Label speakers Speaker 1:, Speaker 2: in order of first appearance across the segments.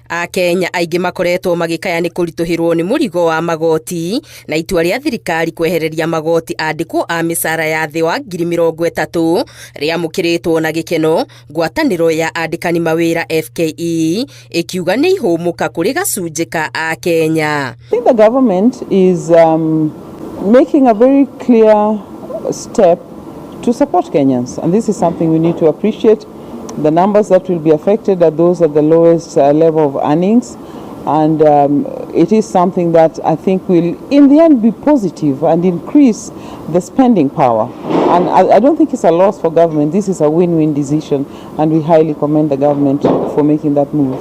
Speaker 1: Akenya aingĩ makoretwo magĩkaya nĩ kũritũhĩrwo nĩ mũrigo wa magooti na itua rĩa thirikari kwehereria magooti andĩkwo a mĩcara ya thĩ wa 30,000 rĩamũkĩrĩtwo na gĩkeno, ngwatanĩro ya andĩkani mawĩra FKE ĩkiuga nĩ ihũmũka kũrĩ gacunjĩ ka Akenya.
Speaker 2: I think the government is making a very clear step to support Kenyans, and this is something we need to appreciate. The numbers that will be affected are those at the lowest level of earnings, and it is something that I think will in the end be positive and increase the spending power. And I don't think it's a loss for government. This is a win-win decision, and we highly commend the government for making that move.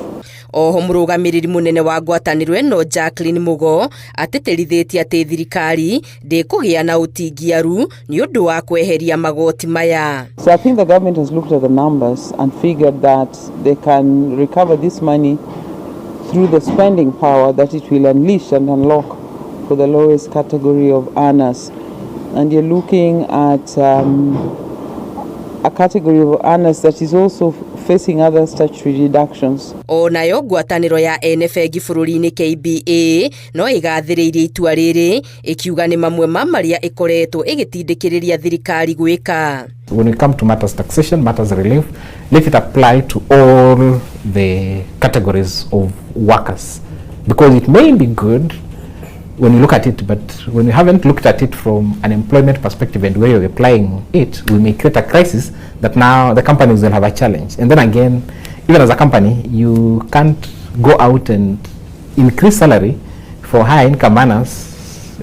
Speaker 1: Oho mũrũgamĩrĩri mũnene wa ngwatanĩro ĩno Jacqueline Mugo atĩtĩrithĩtie atĩ thirikari ndĩkũgĩa na ũtingiaru nĩ ũndũ wa kweheria magoti maya.
Speaker 2: So I think the government has looked at the numbers and figured that they can recover this money through the spending power that it will unleash and unlock for the lowest category of earners. And you're looking at a category of earners that is also facing other statutory deductions.
Speaker 1: Onayo ngwatanĩro ya NFG bũrũri-inĩ KBA no ĩgathĩrĩirie itua rĩrĩ ĩkiuga nĩ mamwe ma marĩa ĩkoretwo ĩgĩtindĩkĩrĩria thirikari gwĩka.
Speaker 3: When it comes to matters taxation, matters relief, let it apply to all the categories of workers, because it may be good when you look at it, but when you haven't looked at it from an employment perspective and where you're applying it, we may create a crisis that now the companies will have a challenge. And then again, even as a company, you can't go out and increase salary for high income earners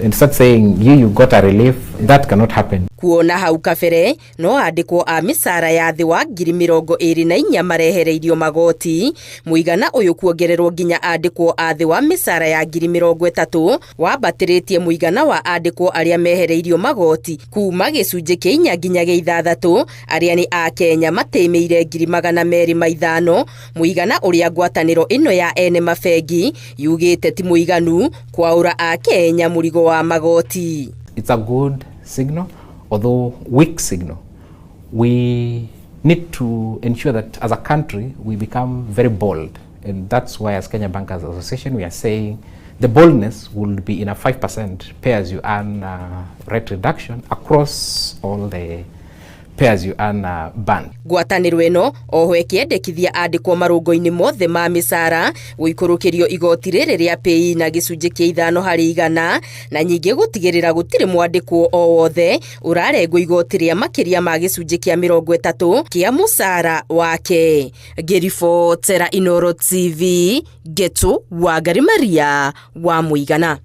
Speaker 3: and start saying you got a relief. That cannot happen.
Speaker 1: Kuona hau kabere no andĩkwo a mĩcara ya thĩ wa 24,000 marehereirio magoti, mũigana ũyũ kuongererwo nginya andĩkwo a thĩ wa mĩcara ya 30,000 wambatĩrĩtie mũigana wa andĩkwo arĩa mehereirio magoti kuma gĩcunjĩ kĩa 4 nginya 6 arĩa nĩ Akenya matĩmĩire 250,000, mũigana ũrĩa ngwatanĩro ĩno ya ene mabengi yugĩte ti mũiganu kwaũra Akenya mũrigo wa magoti.
Speaker 3: It's a good signal, although weak signal. We need to ensure that as a country we become very bold, and that's why as Kenya Bankers Association we are saying the boldness will be in a 5% pay as you earn rate reduction across all the pay as you earn band.
Speaker 1: Ngwatanĩro ĩno oho ĩkĩendekithia andĩkwo marũngo-inĩ mothe ma mĩcara gũikũrũkĩrio igoti rĩrĩ rĩa pay na gĩcunjĩ kĩa 5% na nyingĩ gũtigĩrĩra gũtirĩ mwandĩkwo o wothe ũrarengwo igoti rĩa makĩria ma gĩcunjĩ kĩa 30 kĩa mũcara wake. Ngĩribotera Inooro TV, Getu Wangari Maria wa Mũigana.